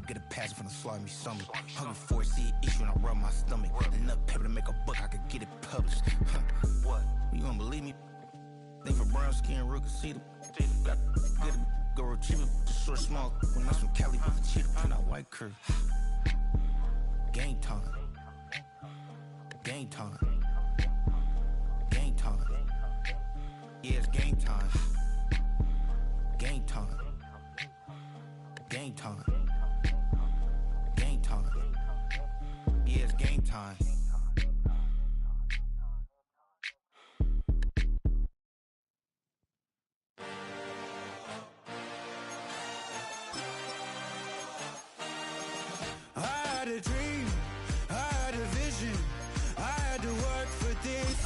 get a passion from the slimy summer. Hungry for it, see it issue when I rub my stomach. Enough paper to make a book, I could get it published. What? You don't believe me? Think for brown skin, real can see the got good go retrieve it, short small. When that's from Cali with the cheetah print out white curve. Game time. Game time. Game time. Yeah, it's game time. Game time. Game time. Game time. Yeah, it's game time. I had a dream, I had a vision, I had to work for this.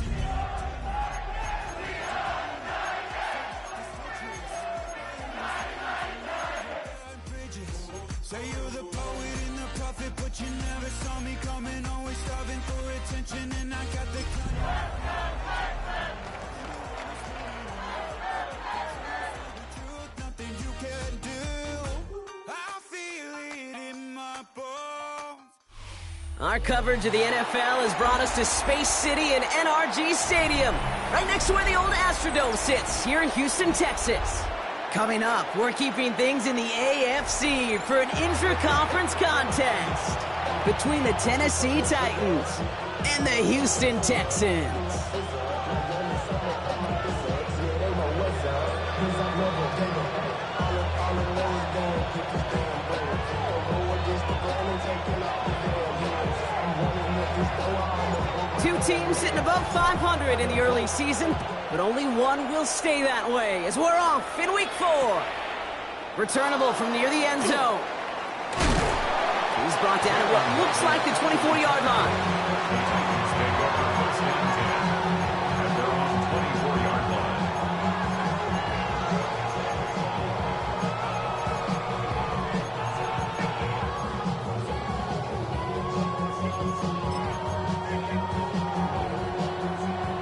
Say you're the poet and the prophet, but you never saw me coming. Always starving for attention, and I got the truth, nothing you can do. I feel it in my bones. Our coverage of the NFL has brought us to Space City and NRG Stadium, right next to where the old Astrodome sits, here in Houston, Texas. Coming up, we're keeping things in the AFC for an intra-conference contest between the Tennessee Titans and the Houston Texans. Two teams sitting above 500 in the early season, but only one will stay that way as we're off in week 4. Returnable from near the end zone. He's brought down at what looks like the 24-yard line.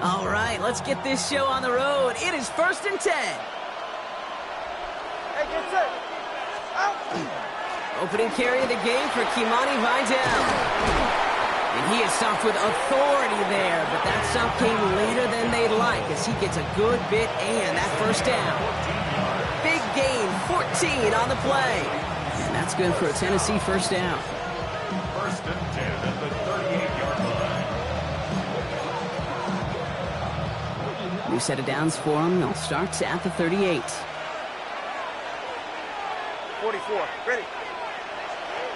All right, let's get this show on the road. It is 1st and 10. Hey, get set. Out. Opening carry of the game for Kimani Vidal. And he is stopped with authority there, but that stop came later than they'd like as he gets a good bit and that first down. Big gain, 14 on the play. And that's good for a Tennessee first down. 1st and 10 at the 38-yard line. New set of downs for them. They'll start at the 38. 44. Ready.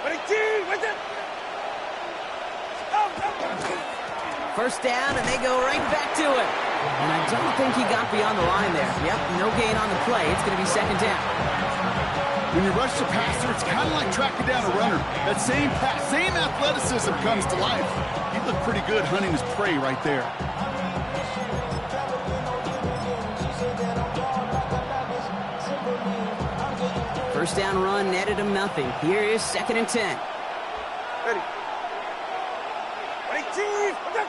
Ready, team. What's it? First down, and they go right back to it. And I don't think he got beyond the line there. Yep, no gain on the play. It's going to be 2nd down. When you rush the passer, it's kind of like tracking down a runner. That same pass, same athleticism comes to life. He looked pretty good hunting his prey right there. First down run netted him nothing. Here is 2nd and 10. Ready. Ready, team. What's it?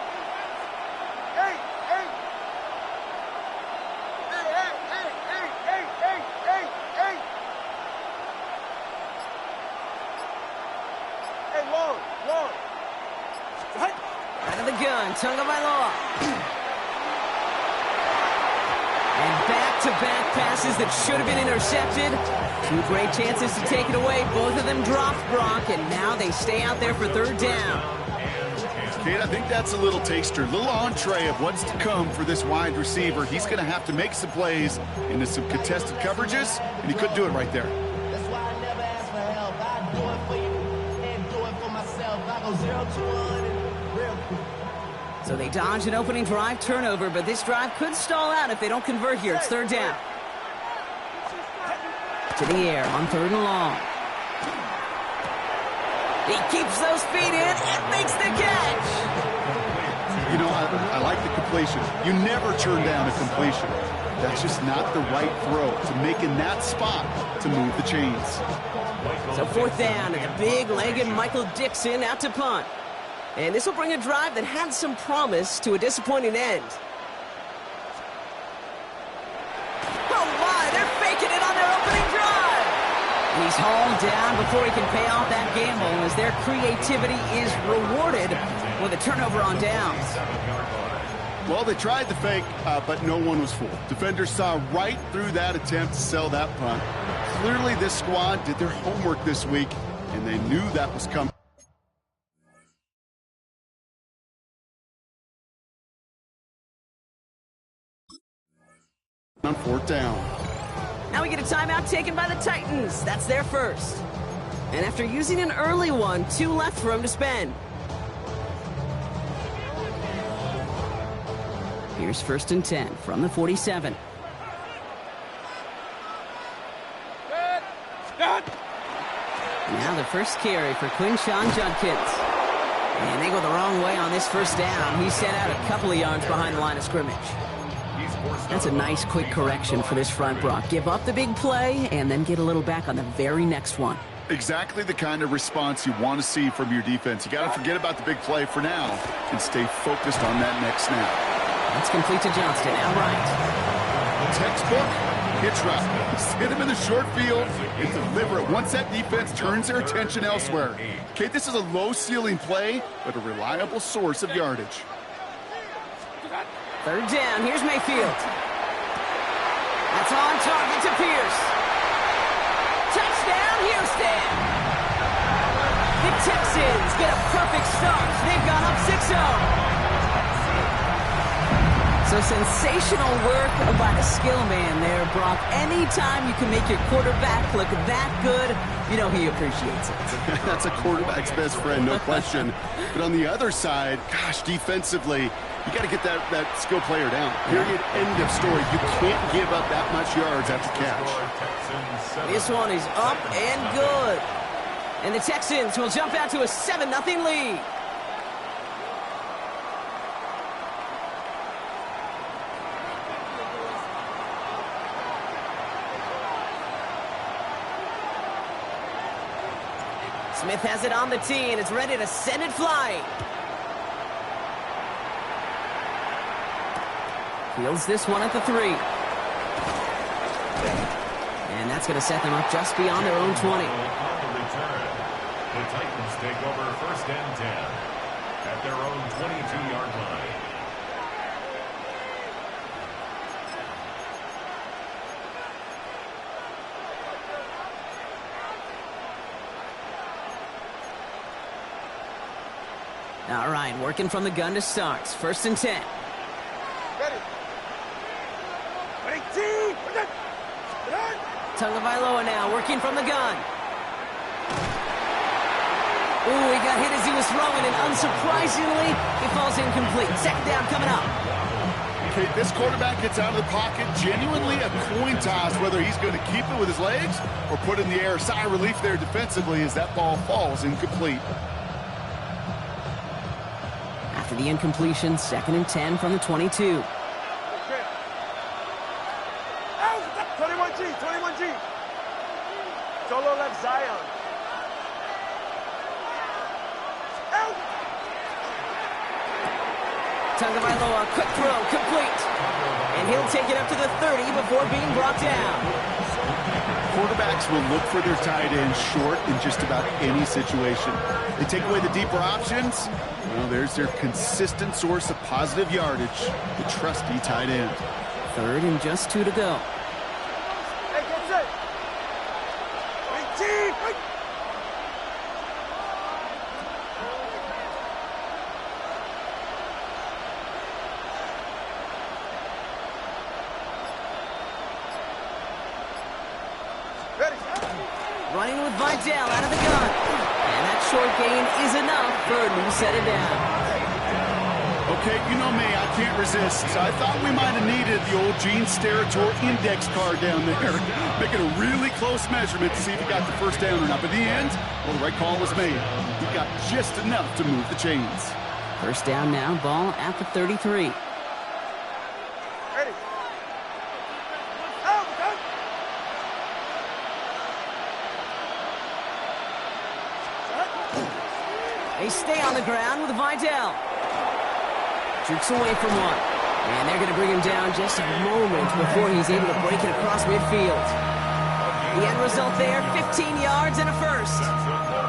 Hey, hey. Hey, hey, hey, hey, hey, hey, hey, hey. Hey, long. Right. Out of the gun, Tagovailoa. And back-to-back passes that should have been intercepted. 2 great chances to take it away. Both of them dropped, Brock, and now they stay out there for 3rd down. Kate, I think that's a little taster, a little entree of what's to come for this wide receiver. He's going to have to make some plays into some contested coverages, and he couldn't do it right there. That's why I never ask for help. I do it for you and do it for myself. I go 0 to 100 real quick. So they dodge an opening drive turnover, but this drive could stall out if they don't convert here. It's 3rd down. To the air on 3rd and long. He keeps those feet in and makes the catch. You know, I like the completion. You never turn down a completion. That's just not the right throw to make in that spot to move the chains. So 4th down, and the big-legged Michael Dixon out to punt. And this will bring a drive that had some promise to a disappointing end. Oh, my, they're faking it on their opening drive. He he's hauled down before he can pay off that gamble as their creativity is rewarded with a turnover on downs. Well, they tried the fake, but no one was fooled. Defenders saw right through that attempt to sell that punt. Clearly, this squad did their homework this week, and they knew that was coming. On fourth down. Now we get a timeout taken by the Titans. That's their first. And after using an early one, 2 left for him to spend. Here's 1st and 10 from the 47. Now the first carry for Quinshawn Judkins. And they go the wrong way on this first down. He's sent out a couple of yards behind the line of scrimmage. That's a nice quick correction for this front, Brock. Give up the big play and then get a little back on the very next one. Exactly the kind of response you want to see from your defense. You got to forget about the big play for now and stay focused on that next snap. That's complete to Johnston. Outright. Textbook hitch route. Just hit him in the short field and deliver it once that defense turns their attention elsewhere. Okay, this is a low-ceiling play, but a reliable source of yardage. 3rd down. Here's Mayfield. That's on target to Pierce. Touchdown, Houston. The Texans get a perfect start. They've gone up 6-0. So sensational work by the skill man there, Brock. Anytime you can make your quarterback look that good, you know he appreciates it. That's a quarterback's best friend, no question. But on the other side, gosh, defensively, you got to get that skill player down. Period. End of story. You can't give up that much yards after catch. This one is up and good. And the Texans will jump out to a 7-0 lead. Smith has it on the tee, and it's ready to send it flying. Fields this one at the 3. And that's going to set them up just beyond their own 20. The Titans take over 1st and 10 at their own 22-yard line. All right, working from the gun to start. 1st and 10. Ready. Tagovailoa now working from the gun. Ooh, he got hit as he was throwing, and unsurprisingly, he falls incomplete. 2nd down coming up. Okay, this quarterback gets out of the pocket. Genuinely a coin toss whether he's going to keep it with his legs or put it in the air. Sigh of relief there defensively as that ball falls incomplete. After the incompletion, 2nd and 10 from the 22. 21G. Solo left Zion. Tagovailoa, quick throw, complete. And he'll take it up to the 30 before being brought down. Quarterbacks will look for their tight end short in just about any situation. They take away the deeper options. Well, there's their consistent source of positive yardage, the trusty tight end. 3rd and just 2 to go. Hey, get set. 18. Ready. Running with Vidal out of the gun. And that short gain is enough for a new set of down. Okay, you know me, I can't resist. I thought we might have needed the old Gene Steratore index card down there. Making a really close measurement to see if he got the first down or not. But in the end, well, the right call was made. He got just enough to move the chains. 1st down now, ball at the 33. Ready. Out. They stay on the ground with Vidal. Jerks away from one. And they're going to bring him down just a moment before he's able to break it across midfield. The end result there, 15 yards and a first.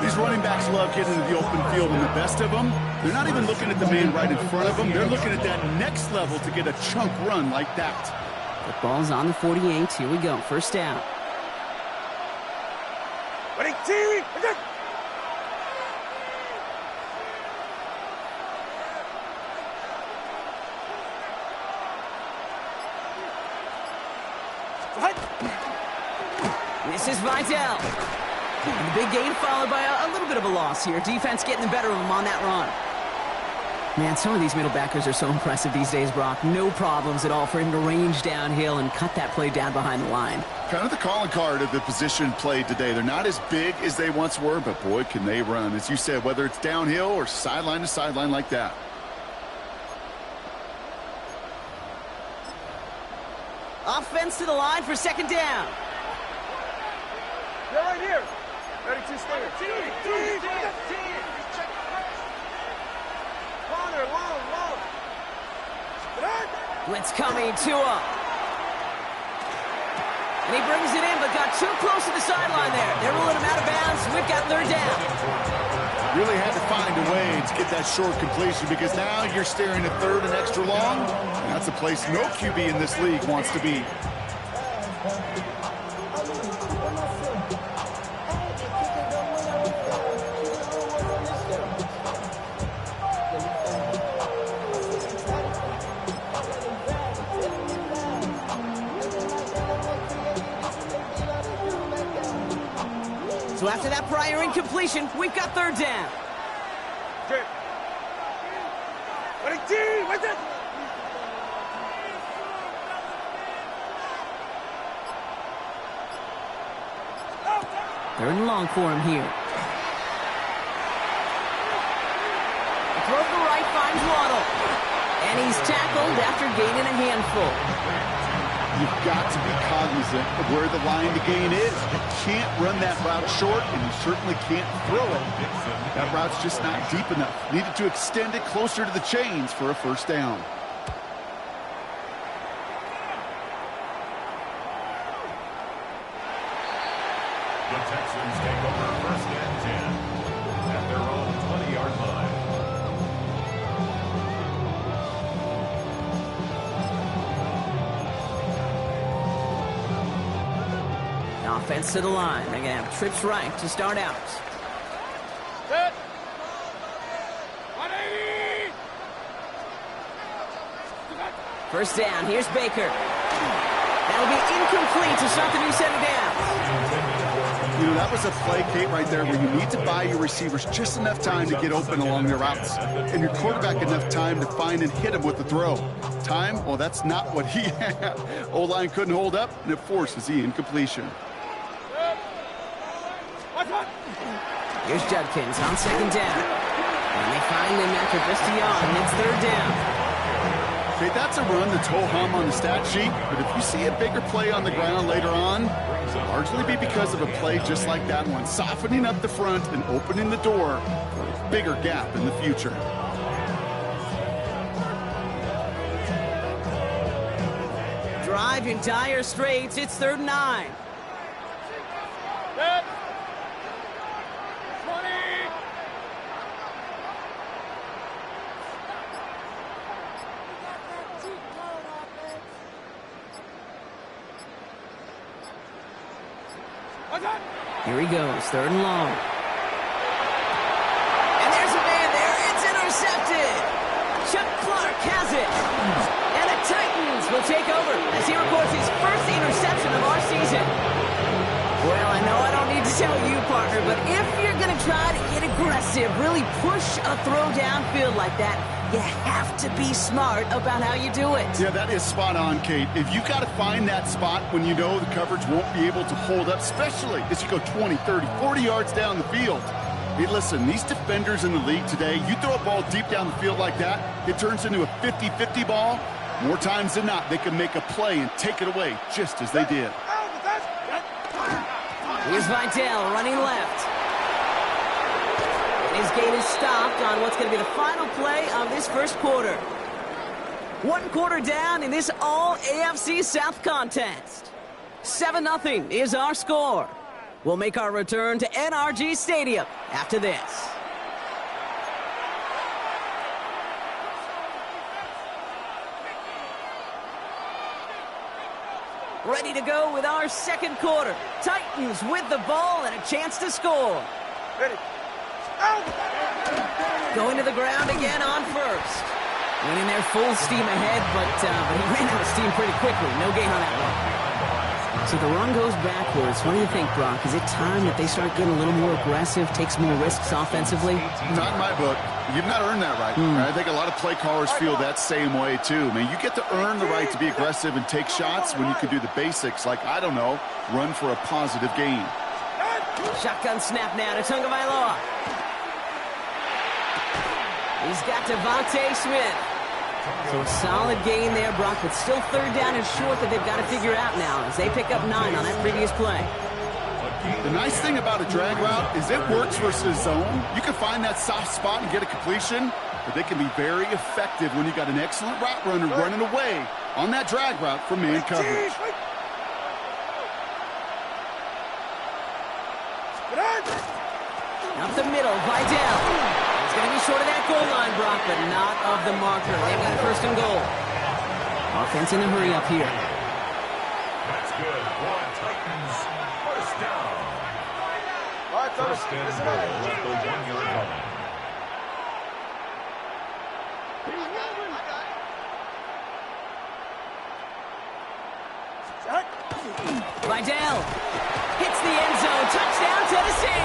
These running backs love getting into the open field, and the best of them, they're not even looking at the man right in front of them. They're looking at that next level to get a chunk run like that. The ball's on the 48. Here we go. First down. Ready, team! This is Vidal. And the big gain followed by a little bit of a loss here. Defense getting the better of them on that run. Man, some of these middle backers are so impressive these days, Brock. No problems at all for him to range downhill and cut that play down behind the line. Kind of the calling card of the position played today. They're not as big as they once were, but boy, can they run. As you said, whether it's downhill or sideline to sideline like that. Offense to the line for second down. You're right here. 32 stay. Corner, long. Blitz coming, Tua. And he brings it in, but got too close to the sideline there. They're rolling him out of bounds. We've got third down. Really had to find a way to get that short completion, because now you're staring at third and extra long. And that's a place no QB in this league wants to be. So after that prior incompletion, we've got third down. Okay. Ready, team! What's it? Third and long for him here. The throw to the right finds Waddle. And he's tackled after gaining a handful. You've got to be cognizant of where the line to gain is. You can't run that route short, and you certainly can't throw it. That route's just not deep enough. Needed to extend it closer to the chains for a first down. The Texans take over first and 10 at their own 20-yard line. Offense to the line. They're going to have trips right to start out. Set. 180. First down. Here's Baker. That'll be incomplete to start the new set of downs. You know, that was a play, Kate, right there, where you need to buy your receivers just enough time to get open along their routes, and your quarterback enough time to find and hit him with the throw. Time? Well, that's not what he had. O-line couldn't hold up, and it forces the incompletion. Here's Judkins on second down. And they find him after just a yard. It's third down. Okay, that's a run that's ho-hum on the stat sheet, but if you see a bigger play on the ground later on, it'll largely be because of a play just like that one, softening up the front and opening the door for a bigger gap in the future. Drive in dire straits. It's third and 9. Set. 20. Here he goes, third and long. And there's a man there. It's intercepted. Chuck Clark has it. And the Titans will take over as he records his first interception of our season. Well, I know I don't need to tell you, partner, but if you're going to try to get aggressive, really push a throw downfield like that, you have to be smart about how you do it. Yeah, that is spot on, Kate. If you've got to find that spot when you know the coverage won't be able to hold up, especially as you go 20, 30, 40 yards down the field. Hey, listen, these defenders in the league today, you throw a ball deep down the field like that, it turns into a 50-50 ball. More times than not, they can make a play and take it away just as they did. Here's Vidal running left. His gain is stopped on what's going to be the final play of this first quarter. 1 quarter down in this all AFC South contest. 7-0 is our score. We'll make our return to NRG Stadium after this. Ready to go with our second quarter. Titans with the ball and a chance to score. Ready. Going to the ground again on first. Went in there full steam ahead, but he ran out of steam pretty quickly. No gain on that one. So the run goes backwards. What do you think, Brock? Is it time that they start getting a little more aggressive, take some more risks offensively? Not in my book. You've not earned that right. I think a lot of play callers feel that same way, too. I mean, you get to earn the right to be aggressive and take shots when you can do the basics, like, I don't know, run for a positive gain. Shotgun snap now to Tagovailoa. He's got Devontae Smith. So a solid gain there, Brock, but still third down and short that they've got to figure out now as they pick up 9 on that previous play. The nice thing about a drag route is it works versus zone. You can find that soft spot and get a completion, but they can be very effective when you got an excellent route runner running away on that drag route from man coverage. Up the middle, Vidal. He's going to be short of that goal line, Brock, but not of the marker. They've got first and goal. Offense in a hurry up here. That's good. One Titans. First down. All right, fellas, First and listen goal up. at the 1-yard line. Vidal hits the end zone. Touchdown, Tennessee.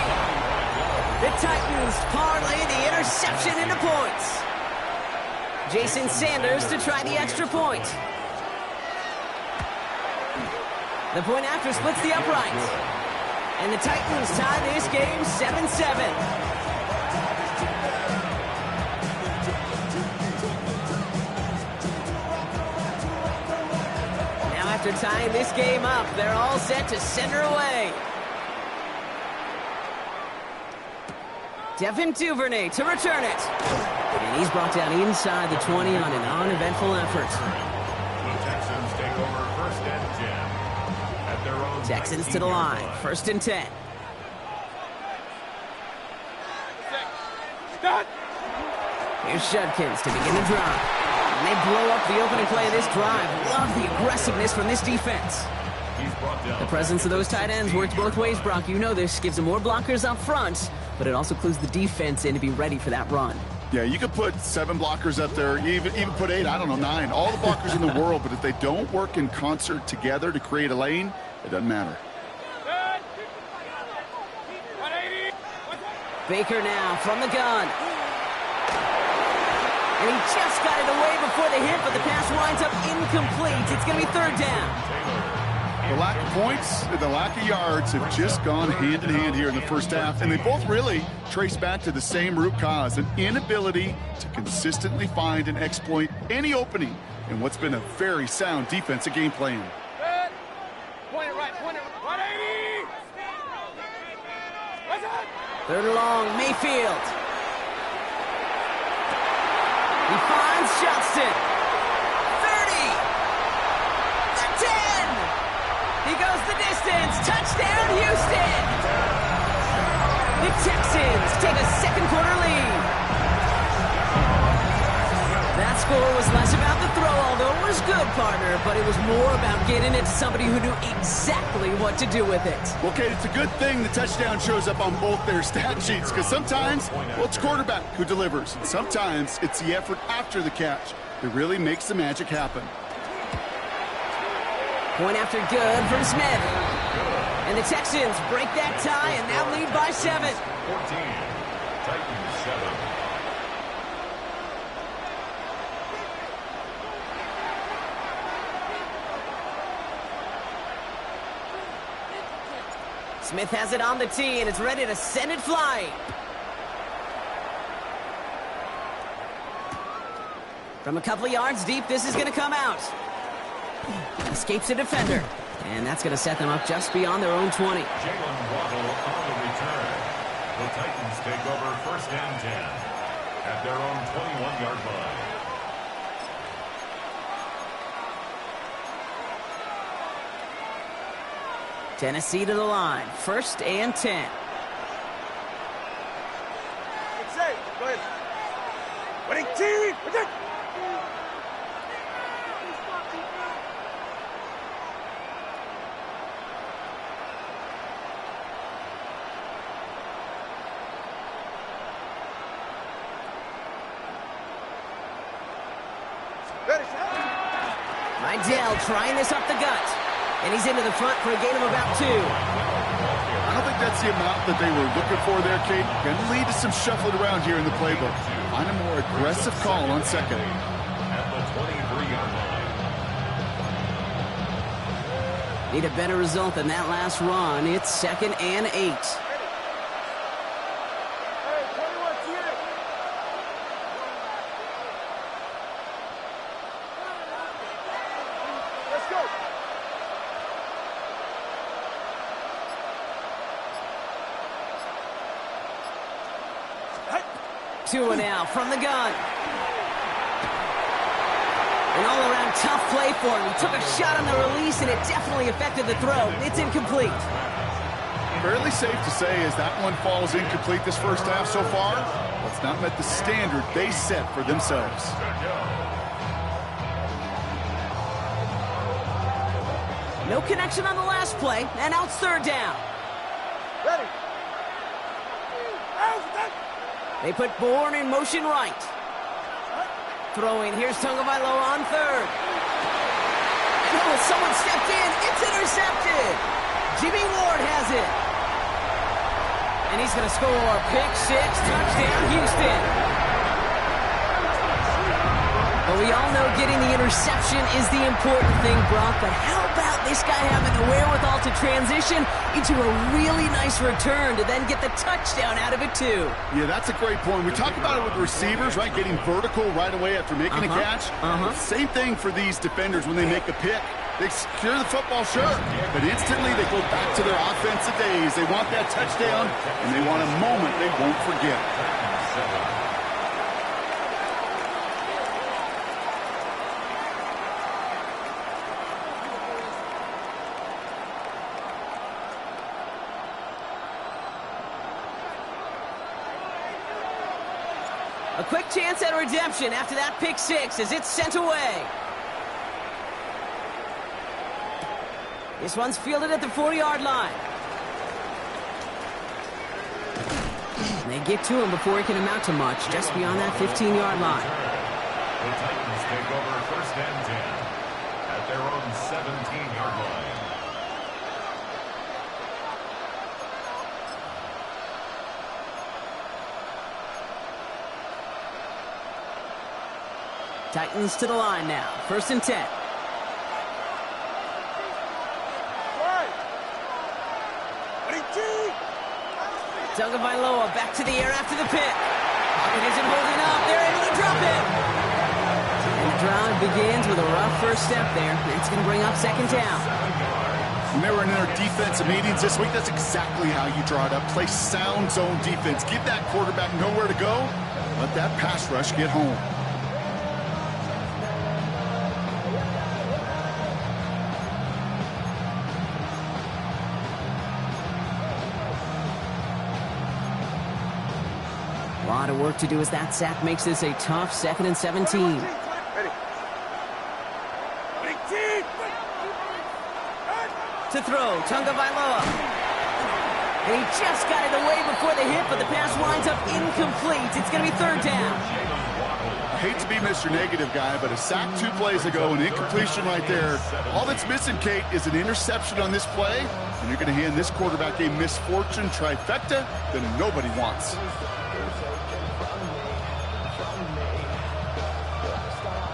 The Titans parlay the interception into points. Jason Sanders to try the extra point. The point after splits the uprights. And the Titans tie this game 7-7. After tying this game up, they're all set to send her away. Devin Duvernay to return it. And he's brought down inside the 20 on an uneventful effort. The Texans take over first and 10 at their own Texans to the line, first and 10. Here's Judkins to begin the drive. And they blow up the opening play of this drive. Love the aggressiveness from this defense. The presence of those tight ends works both ways, Brock. You know this. Gives them more blockers up front, but it also clues the defense in to be ready for that run. Yeah, you could put 7 blockers up there, even put 8, I don't know, 9. All the blockers in the world, but if they don't work in concert together to create a lane, it doesn't matter. Baker now from the gun. And he just got it away before the hit, but the pass winds up incomplete. It's going to be third down. The lack of points and the lack of yards have just gone hand in hand here in the first half, and they both really trace back to the same root cause, an inability to consistently find and exploit any opening in what's been a very sound defensive game plan. Point it right, 180. Third and long, Mayfield. He finds Johnston. 30. The 10. He goes the distance. Touchdown, Houston. The Texans take a second quarter lead. That score was less about the throw, although it was good, partner, but it was more about getting it to somebody who knew exactly what to do with it. Okay, it's a good thing the touchdown shows up on both their stat sheets, because sometimes, well, it's quarterback who delivers. And sometimes it's the effort after the catch that really makes the magic happen. Point after good from Smith. And the Texans break that tie and now lead by 7. 14. Titans 7. Smith has it on the tee, and it's ready to send it flying. From a couple of yards deep, this is going to come out. Escapes a defender, and that's going to set them up just beyond their own 20. Jalen Waddle on the return. The Titans take over first and 10 at their own 21-yard line. Tennessee to the line. 1st and 10. It's safe. Go ahead. Winning team. Protect. Idell trying this up the gut. And he's into the front for a gain of about 2. I don't think that's the amount that they were looking for there, Kate. Going to lead to some shuffling around here in the playbook. Find a more aggressive call on second. At the 23-yard line. Need a better result than that last run. It's 2nd and 8. Let's go. Tua now from the gun. An all-around tough play for him. He took a shot on the release, and it definitely affected the throw. It's incomplete. Fairly safe to say as that one falls incomplete this first half so far. It's not met the standard they set for themselves. No connection on the last play, and now it's 3rd down. Ready. They put Bourne in motion right. Throwing, here's Tagovailoa on 3rd. And oh, someone stepped in. It's intercepted. Jimmy Ward has it. And he's going to score. Pick 6, touchdown, Houston. But we all know getting the interception is the important thing, Brock. But how about this guy having the wherewithal to transition into a really nice return to then get the touchdown out of it, too? Yeah, that's a great point. We talk about it with receivers, right? Getting vertical right away after making a catch. Same thing for these defenders when they make a pick. They secure the football, sure, but instantly they go back to their offensive days. They want that touchdown, and they want a moment they won't forget. A quick chance at redemption after that pick 6 as it's sent away. This one's fielded at the 40-yard line. And they get to him before he can amount to much, just beyond that 15-yard line. The Titans take over 1st and 10 at their own 17-yard line. Titans to the line now. 1st and 10. Tagovailoa back to the air after the pick. Pocket isn't holding up. They're able to drop it. And the drive begins with a rough first step there. It's going to bring up 2nd down. When they were in their defensive meetings this week, that's exactly how you draw it up. Play sound zone defense. Give that quarterback nowhere to go. Let that pass rush get home. A lot of work to do as that sack makes this a tough 2nd and 17. Ready. To throw, Tagovailoa. And he just got it away before the hit, but the pass winds up incomplete. It's going to be 3rd down. I hate to be Mr. Negative guy, but a sack 2 plays ago, an incompletion right there. All that's missing, Kate, is an interception on this play, and you're going to hand this quarterback a misfortune trifecta that nobody wants.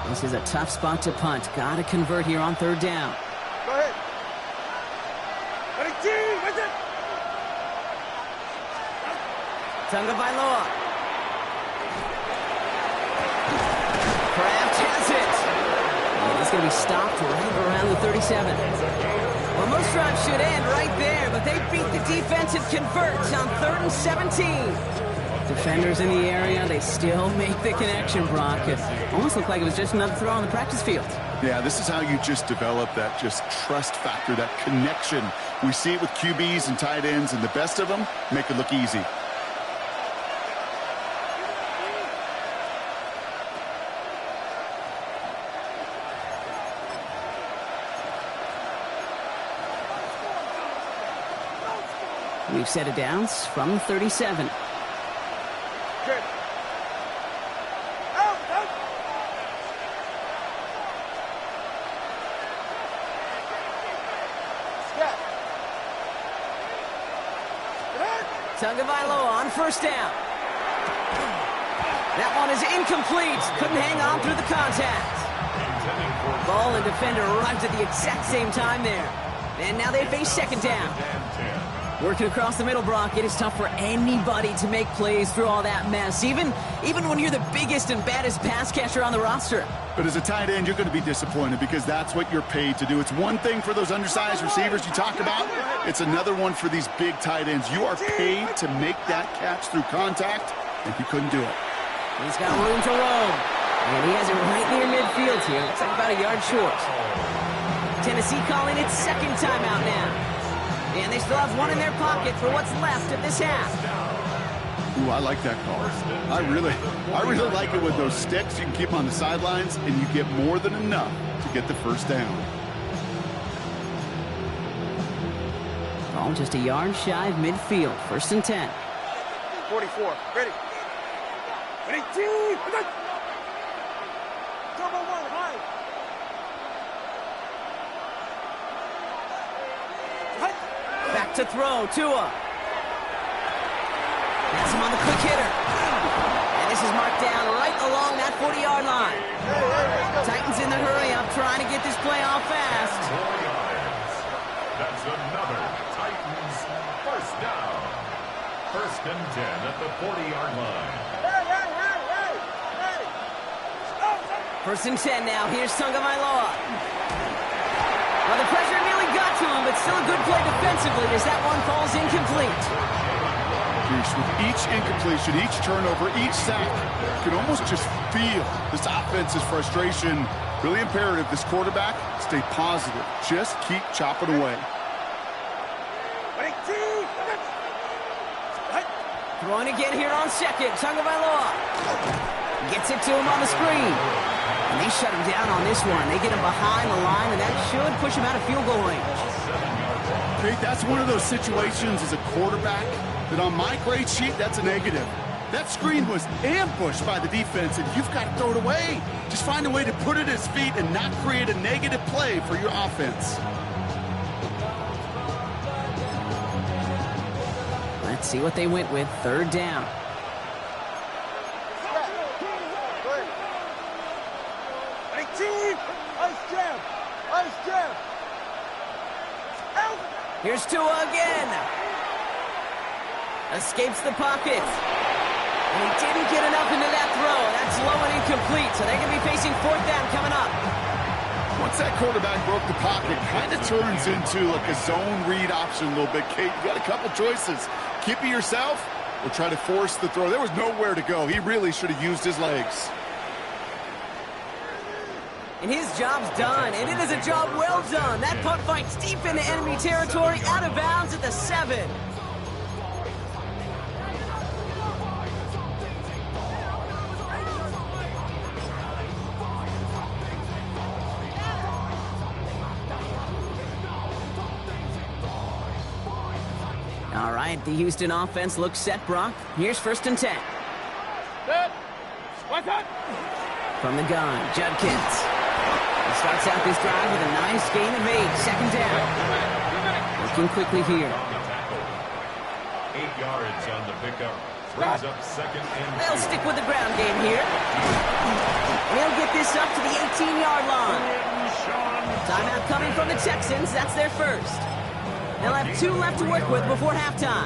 This is a tough spot to punt. Got to convert here on 3rd down. Go ahead. Ready, team, with it. Tagovailoa. Kraft has it. And he's going to be stopped right around the 37. Well, most drives should end right there, but they beat the defense and converts on 3rd and 17. Defenders in the area, they still make the connection, Brock. It almost looked like it was just another throw on the practice field. Yeah, this is how you just develop that just trust factor, that connection. We see it with QBs and tight ends, and the best of them make it look easy. We've set it down from 37. Good. Out, out. Step. Tagovailoa on first down. That one is incomplete. Couldn't hang on through the contact. Ball and defender arrived at the exact same time there. And now they face second down. Working across the middle, Brock, it is tough for anybody to make plays through all that mess, even when you're the biggest and baddest pass catcher on the roster. But as a tight end, you're going to be disappointed because that's what you're paid to do. It's one thing for those undersized receivers you talk about. It's another one for these big tight ends. You are paid to make that catch through contact, and you couldn't do it. He's got room to roam, and he has it right near midfield here. Looks like about a yard short. Tennessee calling its second timeout now. And they still have one in their pocket for what's left of this half. Ooh, I like that call. I really like it with those sticks. You can keep them on the sidelines, and you get more than enough to get the first down. Ball just a yard shy of midfield. 1st and 10. 44. Ready. Ready, two. Double one, high. Back to throw, Tua. That's him on the quick hitter. And this is marked down right along that 40-yard line. Titans in the hurry up, trying to get this play off fast. 4 yards. That's another Titans first down. 1st and 10 at the 40-yard line. 1st and 10 now. Here's Tagovailoa. Well, the pressure nearly got to him, but still a good play defensively as that one falls incomplete. With each incompletion, each turnover, each sack, you can almost just feel this offense's frustration. Really imperative, this quarterback, stay positive. Just keep chopping away. Throwing again here on second. Tagovailoa gets it to him on the screen. And they shut him down on this one. They get him behind the line, and that should push him out of field goal range. Great, that's one of those situations as a quarterback that on my grade sheet, that's a negative. That screen was ambushed by the defense, and you've got to throw it away. Just find a way to put it at his feet and not create a negative play for your offense. Let's see what they went with. 3rd down. Here's Tua again. Escapes the pocket. And he didn't get enough into that throw. That's low and incomplete, so they're going to be facing 4th down coming up. Once that quarterback broke the pocket, kind of turns into like a zone read option a little bit, Kate. You got a couple choices. Keep it yourself or try to force the throw. There was nowhere to go. He really should have used his legs. And his job's done, and it is a job well done. That punt finds deep into enemy territory, out of bounds at the 7. All right, the Houston offense looks set, Brock. Here's 1st and 10. From the gun, Judkins. He starts out this drive with a nice gain of 8. 2nd down. Working quickly here. 8 yards on the pickup. Brings up 2nd and 2. They'll stick with the ground game here. They'll get this up to the 18-yard line. Timeout coming from the Texans. That's their first. They'll have 2 left to work with before halftime.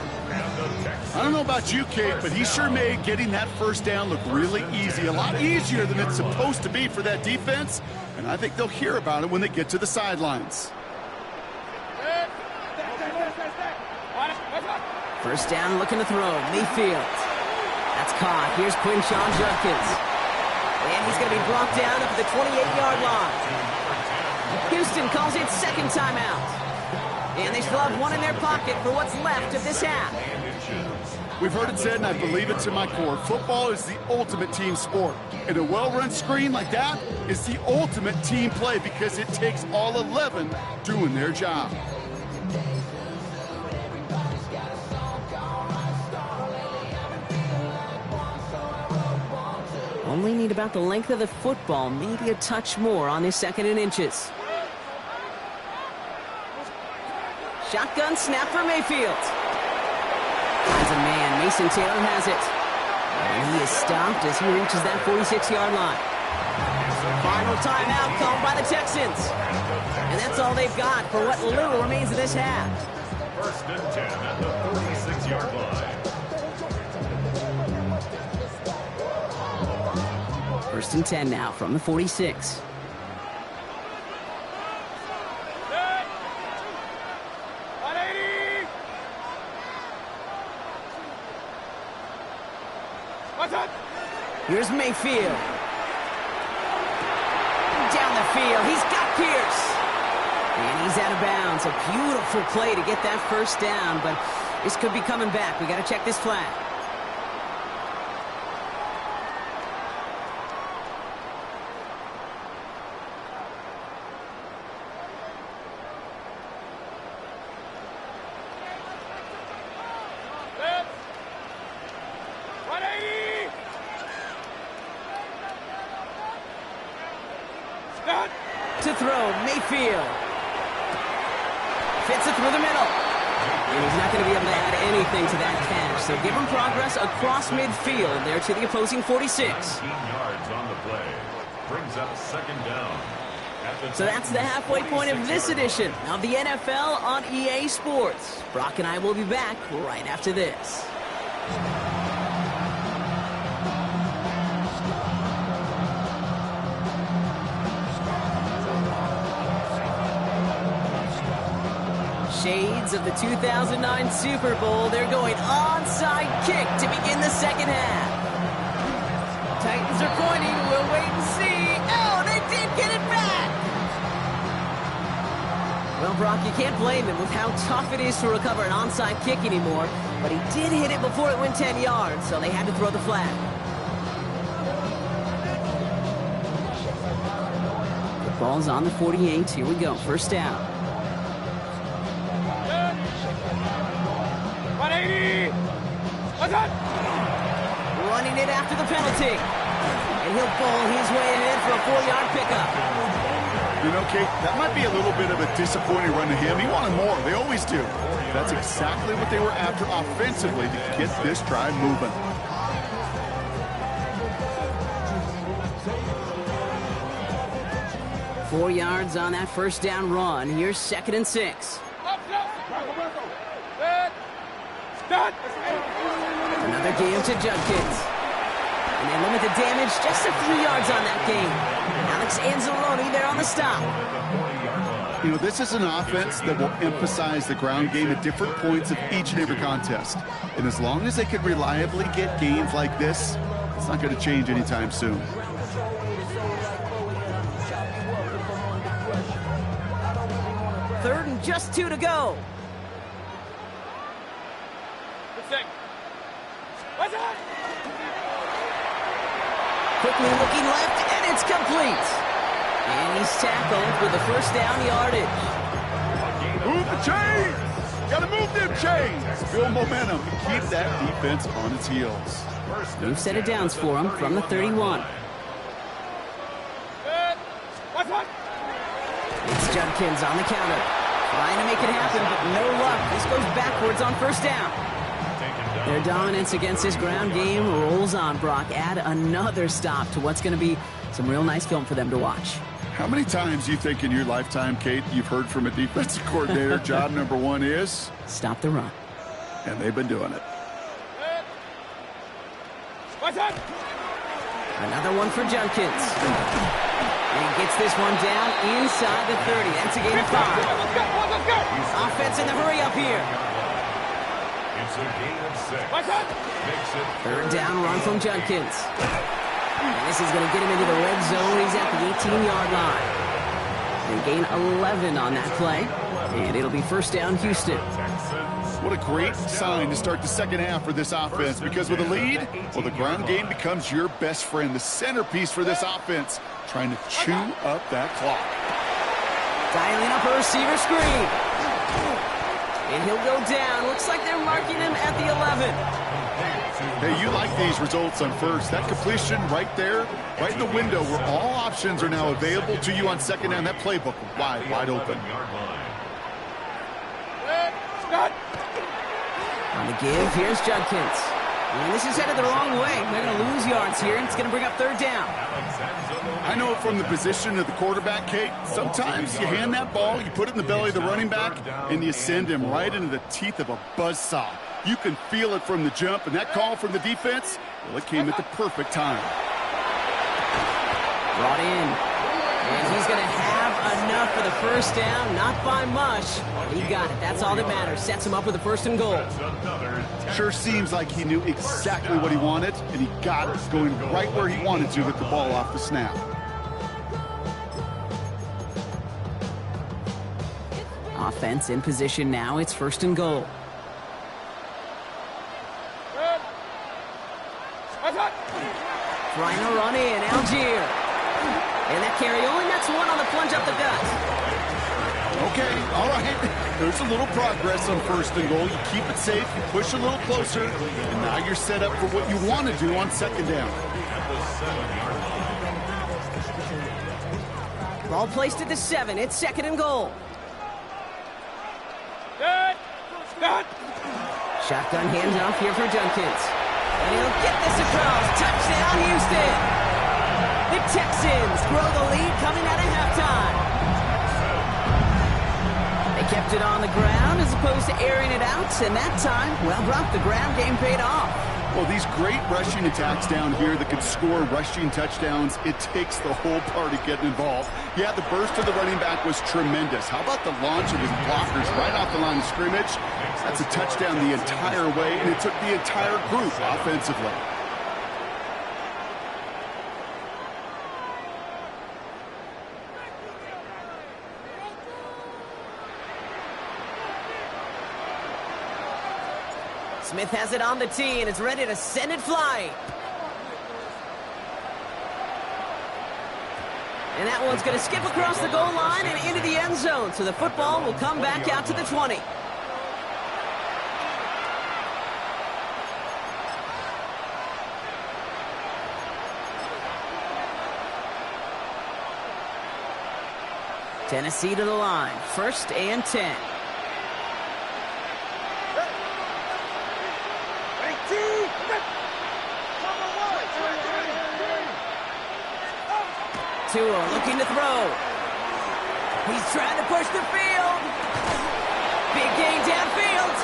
I don't know about you, Kate, but he sure made getting that 1st down look really easy. A lot easier than it's supposed to be for that defense. And I think they'll hear about it when they get to the sidelines. 1st down, looking to throw. Mayfield. That's caught. Here's Quinshon Judkins. And he's going to be brought down up to the 28-yard line. Houston calls it second timeout. And they still have one in their pocket for what's left of this half. We've heard it said, and I believe it to my core, football is the ultimate team sport. And a well-run screen like that is the ultimate team play because it takes all 11 doing their job. Only need about the length of the football, maybe a touch more on this second and inches. Shotgun snap for Mayfield. Finds a man. Mason Taylor has it. And he is stopped as he reaches that 46-yard line. Final timeout called by the Texans. And that's all they've got for what little remains of this half. First and 10 at the 46-yard line. First and 10 now from the 46. Here's Mayfield. Down the field. He's got Pierce. And he's out of bounds. A beautiful play to get that first down, but this could be coming back. We got to check this flag. To throw, Mayfield. Fits it through the middle. And he's not going to be able to add anything to that catch. So give him progress across midfield there to the opposing 46. 19 yards on the play. Brings up second down. So that's the halfway point of this edition of the NFL on EA Sports. Brock and I will be back right after this. Shades of the 2009 Super Bowl. They're going onside kick to begin the second half. Titans are pointing. We'll wait and see. Oh, they did get it back. Well, Brock, you can't blame him with how tough it is to recover an onside kick anymore. But he did hit it before it went 10 yards, so they had to throw the flag. The ball's on the 48. Here we go. First down. 180! What's up? Running it after the penalty. And he'll bowl his way in for a 4-yard pickup. You know, Kate, that might be a little bit of a disappointing run to him. He wanted more. They always do. That's exactly what they were after offensively to get this drive moving. Four yards on that first down run. Here's second and 6. Another game to Judkins. And they limit the damage just a few yards on that game. Alex Anzalone there on the stop. You know, this is an offense that will emphasize the ground game at different points of each and every contest. And as long as they can reliably get gains like this, it's not going to change anytime soon. Third and just 2 to go. Quickly looking left, and it's complete. And he's tackled with the first down yardage. Move the chains! Gotta move them chains! Build momentum. Keep that defense on its heels. New set of downs for him from the 31. It's Judkins on the counter. Trying to make it happen, but no luck. This goes backwards on first down. Their dominance against this ground game rolls on, Brock. Add another stop to what's going to be some real nice film for them to watch. How many times do you think in your lifetime, Kate, you've heard from a defensive coordinator, job number one is? Stop the run. And they've been doing it. Another one for Judkins. And he gets this one down inside the 30. That's a gain of 5. Offense in the hurry up here. It's a gain of 6. Third down run from Judkins. And this is going to get him into the red zone. He's at the 18-yard line. They gain 11 on that play, and it'll be first down Houston. What a great sign to start the second half for this offense, because with a lead, well, the ground game becomes your best friend, the centerpiece for this offense, trying to chew up that clock. Dialing up a receiver screen. And he'll go down. Looks like they're marking him at the 11. Hey, you like these results on first. That completion right there, right in the window where all options are now available to you on second down. That playbook wide open. On the give, here's Judkins. And this is headed the wrong way. They're going to lose yards here, and it's going to bring up third down. I know from the position of the quarterback, Kate, sometimes you hand that ball, you put it in the belly of the running back, and you send him right into the teeth of a buzzsaw. You can feel it from the jump, and that call from the defense, well, it came at the perfect time. Brought in. And he's going to have enough for the first down, not by much. He got it. That's all that matters. Sets him up with a first and goal. Sure seems like he knew exactly what he wanted, and he got it, going right where he wanted to with the ball off the snap. Offense in position now. It's first and goal. Trying to run in. Algier. And that carry only nets one on the plunge up the gut. Okay, all right. There's a little progress on first and goal. You keep it safe, you push a little closer, and now you're set up for what you want to do on second down. Ball placed at the 7. It's second and goal. Shotgun handoff here for Judkins. And he'll get this across. Touchdown, Houston. The Texans grow the lead coming out of halftime. They kept it on the ground as opposed to airing it out, and that time, well, Brock, the ground game paid off. Well, these great rushing attacks down here that could score rushing touchdowns, it takes the whole party getting involved. Yeah, the burst of the running back was tremendous. How about the launch of his blockers right off the line of scrimmage? That's a touchdown the entire way, and it took the entire group offensively. Smith has it on the tee and is ready to send it flying. And that one's going to skip across the goal line and into the end zone. So the football will come back out to the 20. Tennessee to the line. First and 10. Tua looking to throw. He's trying to push the field. Big gain downfield.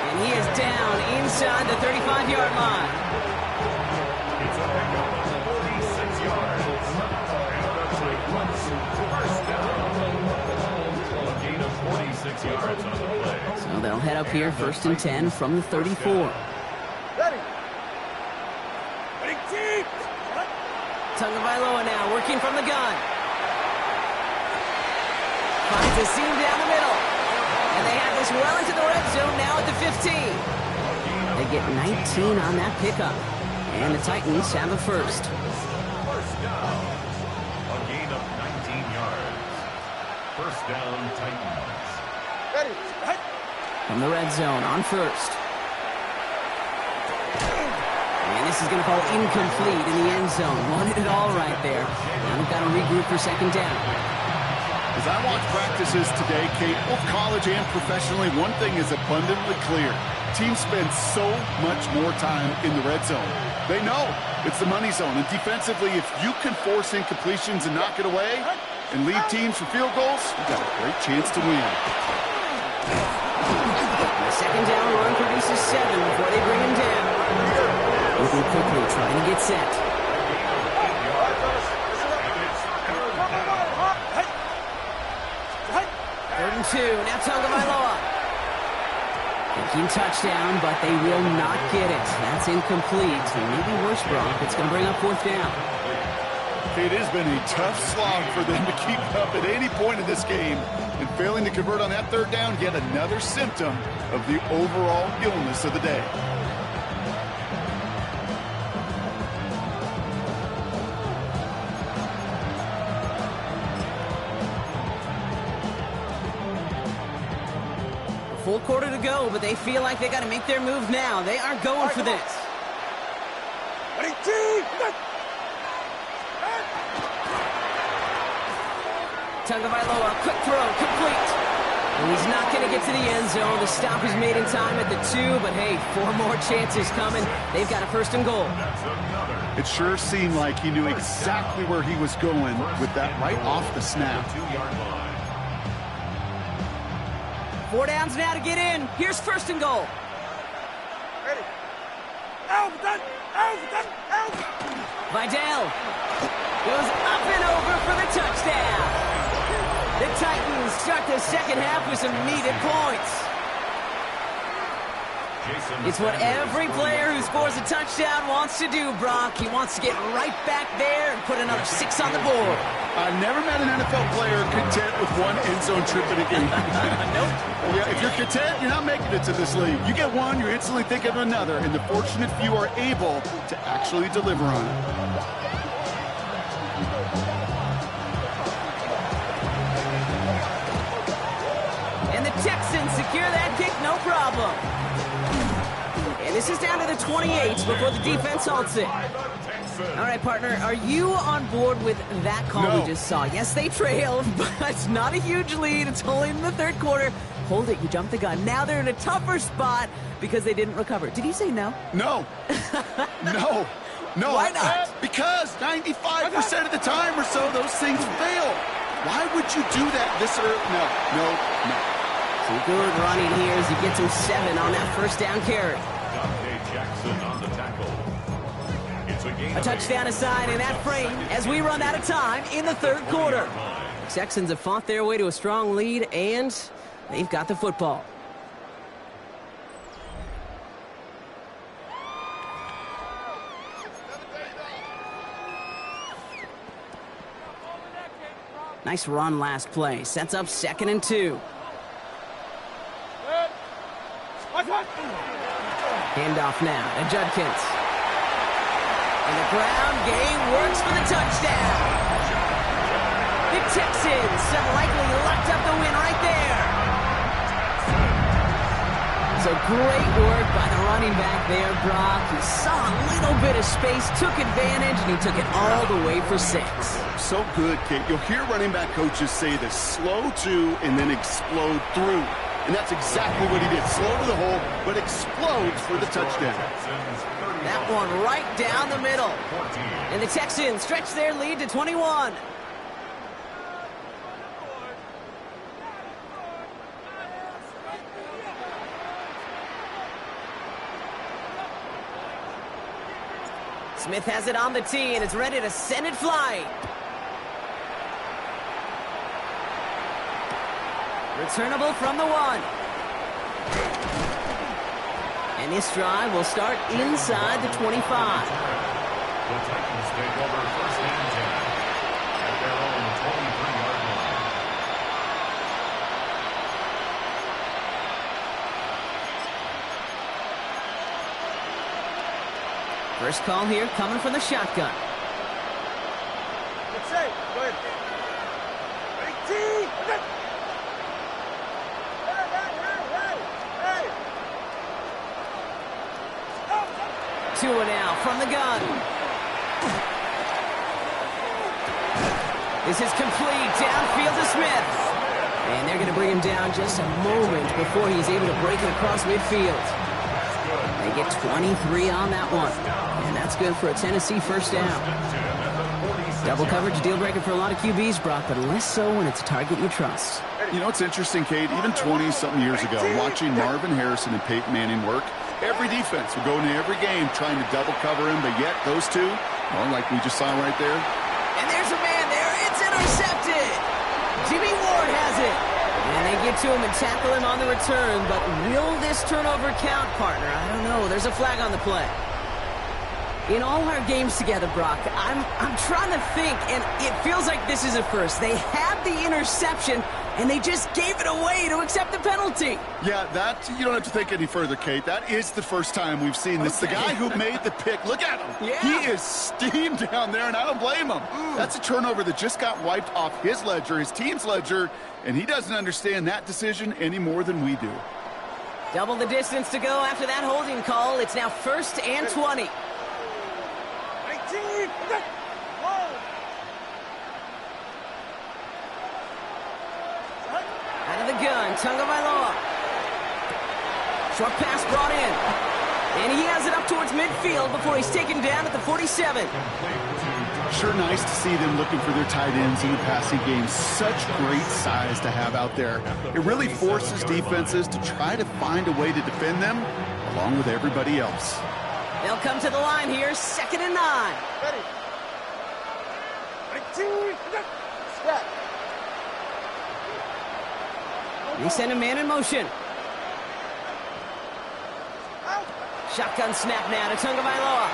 And he is down inside the 35-yard line. It's a pickup of 46 yards. And the Titans first down. A gain of 46 yards on the play. So they'll head up here first and 10 from the 34. Tagovailoa now working from the gun. Finds a seam down the middle. And they have this well into the red zone now at the 15. They get 19 on that pickup. And the Titans have a first. First down. A gain of 19 yards. First down, Titans. From the red zone on first. And this is going to fall incomplete in the end zone. Wanted it all right there. Now they've got to regroup for second down. As I watch practices today, Kate, both college and professionally, one thing is abundantly clear. Teams spend so much more time in the red zone. They know it's the money zone. And defensively, if you can force incompletions and knock it away and lead teams for field goals, you've got a great chance to win. The second down run produces 7 before they bring him down. Moving quickly, trying to get set. Third and 2, now Tagovailoa. Thinking touchdown, but they will not get it. That's incomplete. And maybe worse, Brock. It's going to bring up fourth down. It has been a tough slog for them to keep up at any point in this game. And failing to convert on that third down, yet another symptom of the overall illness of the day. Full quarter to go, but they feel like they got to make their move now. They are going for this. Tagovailoa, quick throw, complete. And he's not going to get to the end zone. The stop is made in time at the 2, but hey, 4 more chances coming. They've got a first and goal. It sure seemed like he knew exactly where he was going with that right off the snap. 4 downs now to get in. Here's first and goal. Ready. Out. Vidal goes up and over for the touchdown. The Titans start the second half with some needed points. It's what every player who scores a touchdown wants to do, Brock. He wants to get right back there and put another 6 on the board. I've never met an NFL player content with 1 end zone trip in a game. Nope. Yeah, if you're content, you're not making it to this league. You get one, you're instantly thinking of another, and the fortunate few are able to actually deliver on it. And the Texans secure that kick, no problem. And this is down to the 28 before the defense halts it. All right, partner, are you on board with that call we just saw? Yes, they trailed, but it's not a huge lead. It's only in the third quarter. Hold it, you jumped the gun. Now they're in a tougher spot because they didn't recover. Did you say no? No. No. Why not? Because 95% of the time or so, those things fail. Why would you do that this early? No. Some good running here as he gets him 7 on that first down carry. On the tackle. A touchdown aside in that frame as we run out of time in the third quarter. Texans have fought their way to a strong lead, and they've got the football. Nice run last play. Sets up 2nd and 2. Handoff now to Judkins. And the ground game works for the touchdown. The Texans have likely locked up the win right there. So great work by the running back there, Brock. He saw a little bit of space, took advantage, and he took it all the way for 6. So good, Kate. You'll hear running back coaches say this: slow to and then explode through. And that's exactly what he did. Slow to the hole, but explodes for the touchdown. That one right down the middle. And the Texans stretch their lead to 21. Smith has it on the tee, and it's ready to send it flying. Returnable from the 1. And this drive will start inside the 25. The Titans take over first and 10 at their own 23-yard line. First call here coming from the shotgun. Let's say, go ahead. 18. Tua now from the gun. This is complete. Downfield to Smith. And they're going to bring him down just a moment before he's able to break it across midfield. They get 23 on that one. And that's good for a Tennessee first down. Double coverage, deal breaker for a lot of QBs, Brock, but less so when it's a target you trust. You know, it's interesting, Kate. Even 20-something years ago, watching Marvin Harrison and Peyton Manning work, every defense would go into every game trying to double cover him, but yet those two, well, like we just saw right there. And there's a man there. It's intercepted. Jimmy Ward has it. And they get to him and tackle him on the return, but will this turnover count, partner? I don't know. There's a flag on the play. In all our games together, Brock, I'm trying to think, and it feels like this is a first. They had the interception, and they just gave it away to accept the penalty. Yeah, that, you don't have to think any further, Kate. That is the first time we've seen this. Okay. The guy who made the pick, look at him. Yeah. He is steamed down there, and I don't blame him. That's a turnover that just got wiped off his ledger, his team's ledger, and he doesn't understand that decision any more than we do. Double the distance to go after that holding call. It's now 1st and 20. Out of the gun, Tagovailoa. Short pass brought in. And he has it up towards midfield before he's taken down at the 47. Sure nice to see them looking for their tight ends in the passing game. Such great size to have out there. It really forces defenses to try to find a way to defend them along with everybody else. They'll come to the line here, 2nd and 9. Ready. Step. They send a man in motion. Shotgun snap now to Tagovailoa.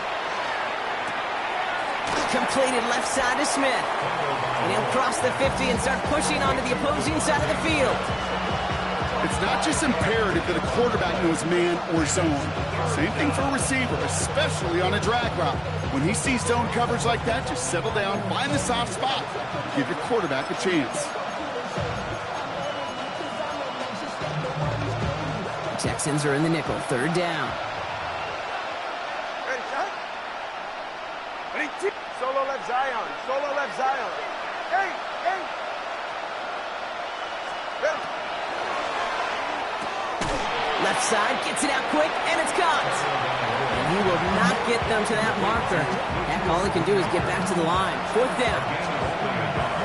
Completed left side to Smith. And he'll cross the 50 and start pushing onto the opposing side of the field. It's not just imperative that a quarterback knows man or zone. Same thing for a receiver, especially on a drag route. When he sees zone coverage like that, just settle down, find the soft spot, give your quarterback a chance. Texans are in the nickel, 3rd down. Ready, shot. Ready, solo left Zion. Solo left Zion. Hey, hey. Ready. Left side, gets it out quick, and it's caught. And he will not get them to that marker. Heck, all he can do is get back to the line. 4th down.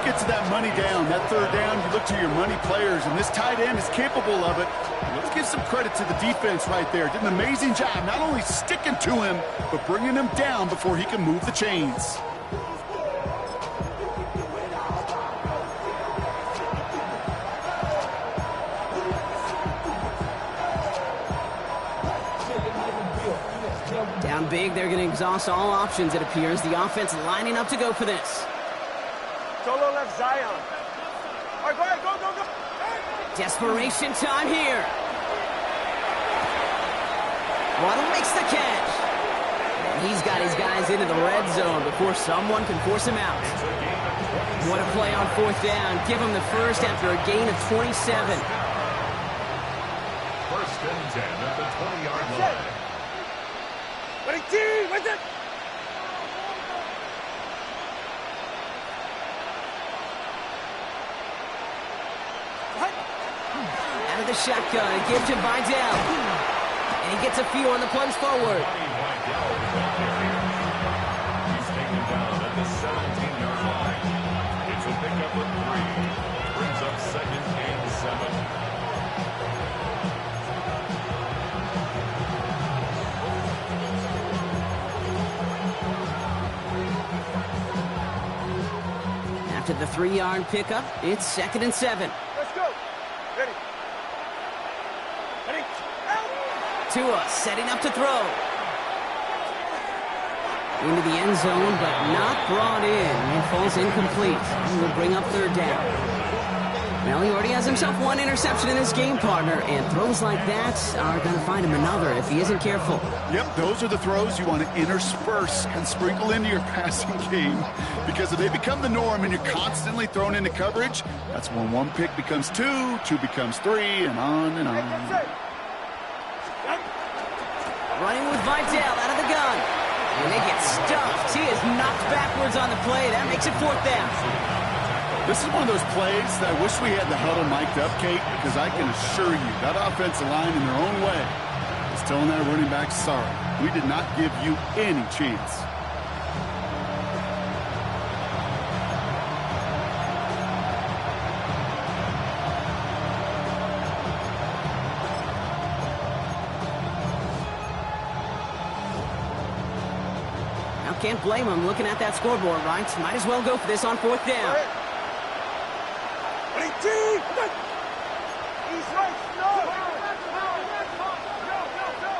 Get to that money down, that 3rd down, you look to your money players, and this tight end is capable of it. Let's give some credit to the defense right there. Did an amazing job, not only sticking to him, but bringing him down before he can move the chains. Down big, they're going to exhaust all options, it appears. The offense lining up to go for this. Solo left Zion. All right, go ahead, go, go, go. Hey. Desperation time here. Waddle makes the catch. And he's got his guys into the red zone before someone can force him out. What a play on 4th down. Give him the first after a gain of 27. 1st and 10 at the 20-yard line. Ready, team, what's it? Out of the shotgun, a give to Vidal. And he gets a few on the plunge forward. He's taken down at the 17-yard line. It's a pickup of 3. Brings up 2nd and 7. After the 3-yard pickup, it's 2nd and 7. Let's go. Ready. Ready. Out. Tua setting up to throw. Into the end zone, but not brought in. It falls incomplete. And will bring up 3rd down. Well, he already has himself 1 interception in this game, partner, and throws like that are going to find him another if he isn't careful. Yep, those are the throws you want to intersperse and sprinkle into your passing game, because if they become the norm and you're constantly thrown into coverage, that's when 1 pick becomes 2, 2 becomes 3, and on and on. Running with Vidal out of the gun. And they get stuffed. He is knocked backwards on the play. That makes it 4th down. This is one of those plays that I wish we had the huddle mic'd up, Kate, because I can assure you that offensive line in their own way is telling that running back, sorry, we did not give you any chance. Now can't blame him looking at that scoreboard, right? Might as well go for this on 4th down. Ready, team. He's right. No. Go.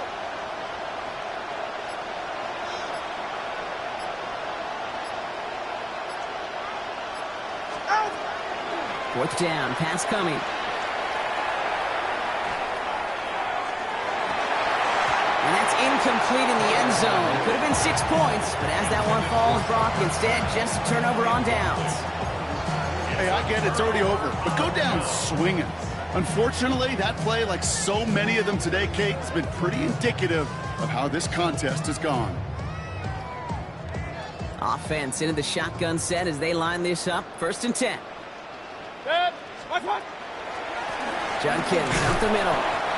Fourth down, pass coming. And that's incomplete in the end zone. Could have been 6 points, but as that one falls, Brock, instead just a turnover on downs. Hey, I get it's already over, but go down swinging. Unfortunately, that play, like so many of them today, Kate, has been pretty indicative of how this contest has gone. Offense into the shotgun set as they line this up. 1st and 10. Judkins up the middle.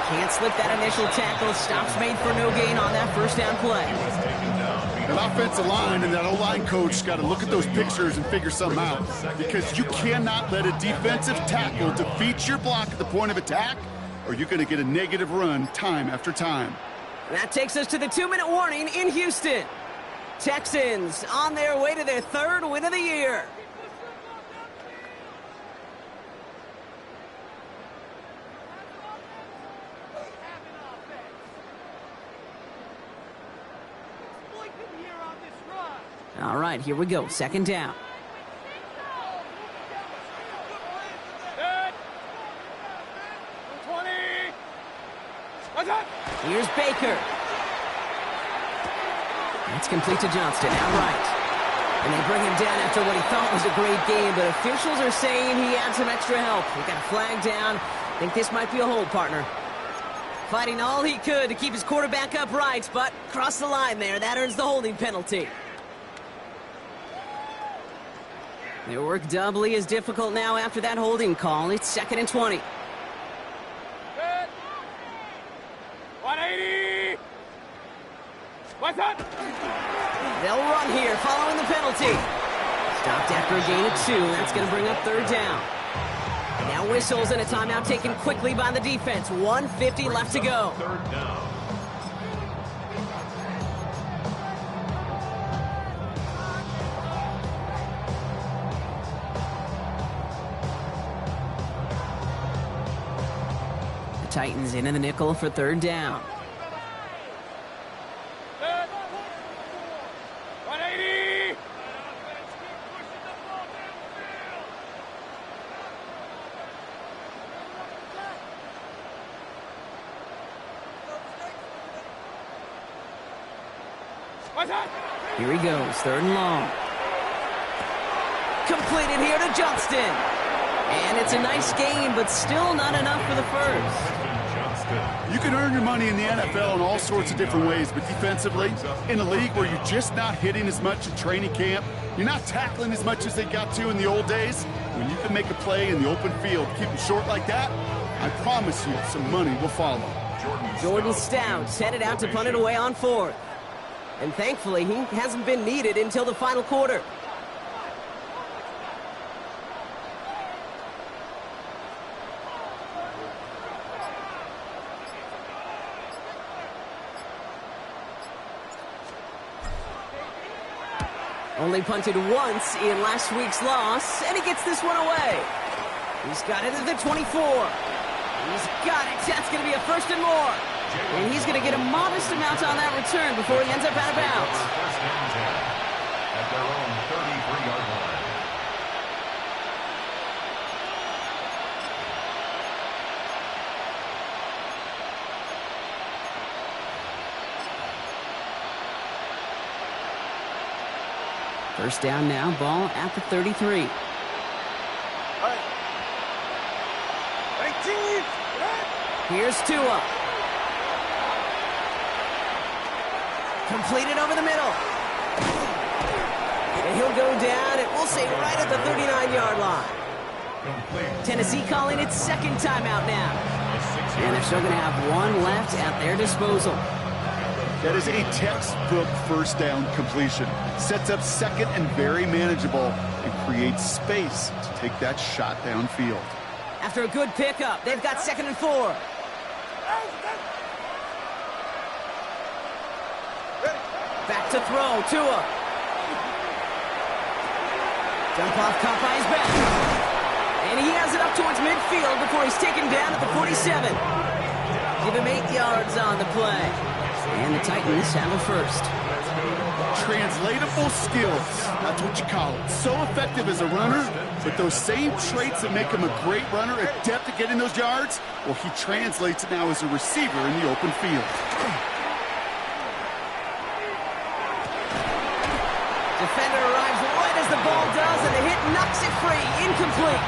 Can't slip that initial tackle. Stops made for no gain on that 1st down play. That offensive line and that O-line coach got to look at those pictures and figure something out, because you cannot let a defensive tackle defeat your block at the point of attack, or you're going to get a negative run time after time. That takes us to the 2-minute warning in Houston. Texans on their way to their 3rd win of the year. All right, here we go. 2nd down. Here's Baker. That's complete to Johnston, outright. And they bring him down after what he thought was a great game, but officials are saying he had some extra help. He got a flag down. I think this might be a hold, partner. Fighting all he could to keep his quarterback upright, but crossed the line there. That earns the holding penalty. Their work doubly is difficult now after that holding call. It's 2nd and 20. 180! What's up? They'll run here following the penalty. Stopped after a gain of 2. That's going to bring up 3rd down. Now whistles and a timeout taken quickly by the defense. 1:50 left to go. 3rd down. The Titans in the nickel for 3rd down. 180! What's up? Here he goes, 3rd and long. Completed here to Johnston. And it's a nice game, but still not enough for the 1st. You can earn your money in the NFL in all sorts of different ways, but defensively, in a league where you're just not hitting as much in training camp, you're not tackling as much as they got to in the old days, when you can make a play in the open field, keep them short like that, I promise you some money will follow. Jordan Stout's headed out to punt it away on 4th. And thankfully, he hasn't been needed until the final quarter. Only punted once in last week's loss, and he gets this one away. He's got it at the 24. He's got it. That's going to be a 1st and more. And he's going to get a modest amount on that return before he ends up out of bounds. At their own 33-yard line. First down now, ball at the 33. 19! Here's Tua. Completed over the middle. And he'll go down, and we'll say right at the 39-yard line. Tennessee calling its 2nd timeout now. And they're still going to have 1 left at their disposal. That is a textbook 1st down completion. Sets up 2nd and very manageable, and creates space to take that shot downfield. After a good pickup, they've got 2nd and 4. Back to throw, Tua. Dump off caught by his back. And he has it up towards midfield before he's taken down at the 47. Give him 8 yards on the play. And the Titans handle first. untranslatable skills. That's what you call it. So effective as a runner, but those same traits that make him a great runner, adept at getting those yards, well, he translates it now as a receiver in the open field. Defender arrives right as the ball does, and the hit knocks it free. Incomplete.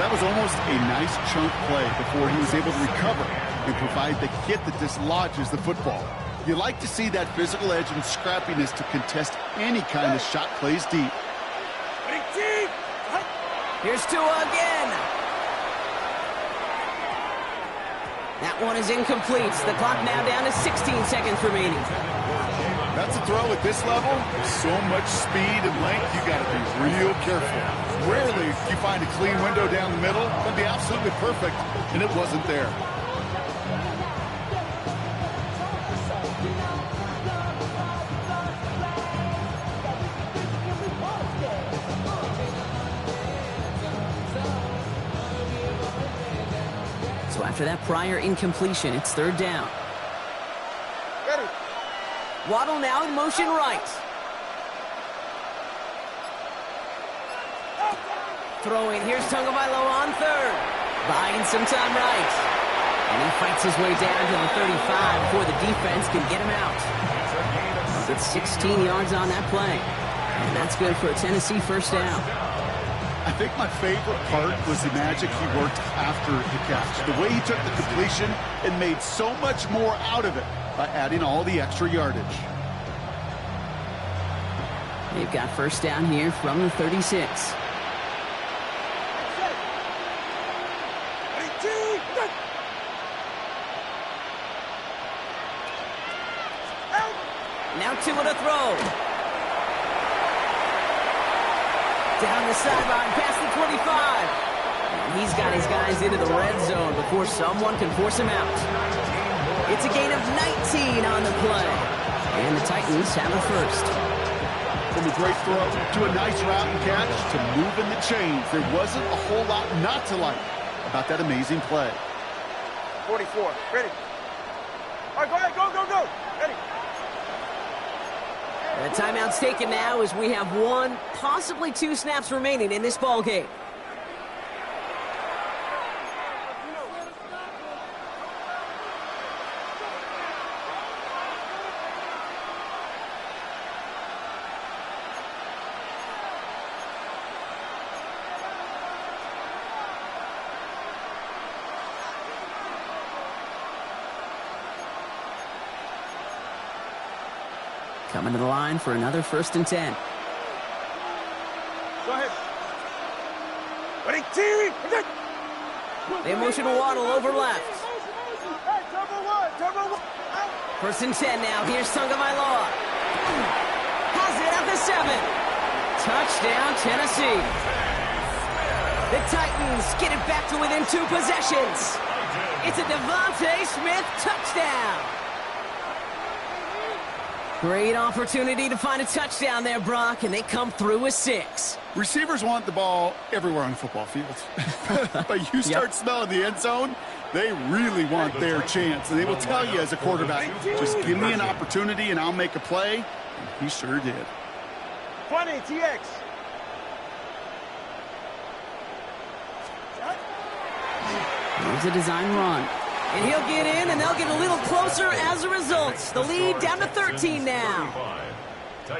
That was almost a nice chunk play before he was able to recover and provide the hit that dislodges the football. You like to see that physical edge and scrappiness to contest any kind of shot plays deep. Here's Tua again. That one is incomplete. The clock now down to 16 seconds remaining. That's a throw at this level. So much speed and length, you got to be real careful. Rarely you find a clean window down the middle. That'd be absolutely perfect, and it wasn't there. So after that prior incompletion, it's third down. Ready. Waddle now in motion right. Throwing, here's Tagovailoa on third. Buying some time right. And he fights his way down to the 35 before the defense can get him out. Gets 16 yards on that play. And that's good for a Tennessee first down. I think my favorite part was the magic he worked after the catch. The way he took the completion and made so much more out of it by adding all the extra yardage. They've got first down here from the 36. Now Tua to throw. Down the sideline, past the 25. And he's got his guys into the red zone before someone can force him out. It's a gain of 19 on the play. And the Titans have a first. From a great throw to a nice route and catch to moving the chains, there wasn't a whole lot not to like about that amazing play. 44. Ready. All right, go ahead. Go, go, go. Ready. The timeout's taken now as we have one, possibly two snaps remaining in this ball game. Coming to the line for another 1st and 10. Go ahead. Ready, team. They motion Waddle over left. Hey, turbo one. 1st and 10 now. Here's Tagovailoa. Has it at the 7. Touchdown, Tennessee. The Titans get it back to within 2 possessions. It's a Devontae Smith touchdown. Great opportunity to find a touchdown there, Brock, and they come through with 6. Receivers want the ball everywhere on the football field. But you start smelling the end zone, they really want their chance. And they will tell you as a quarterback, just give me an opportunity and I'll make a play. And he sure did. 20, TX. Here's a design run. And he'll get in, and they'll get a little closer as a result. The lead down to 13 now.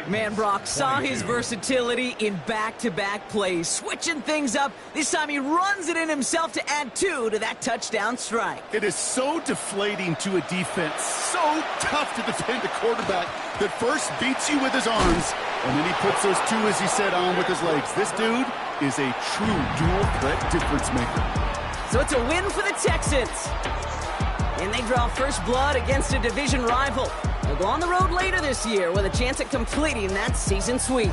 Man, Brock saw his versatility in back-to-back plays, switching things up. This time he runs it in himself to add 2 to that touchdown strike. It is so deflating to a defense, so tough to defend a quarterback that first beats you with his arms, and then he puts those 2, as he said, on with his legs. This dude is a true dual-threat difference maker. So it's a win for the Texans. And they draw first blood against a division rival. They'll go on the road later this year with a chance at completing that season sweep.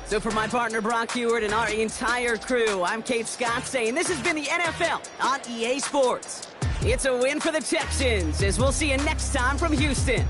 So for my partner Brock Heward and our entire crew, I'm Kate Scott saying this has been the NFL on EA Sports. It's a win for the Texans, as we'll see you next time from Houston.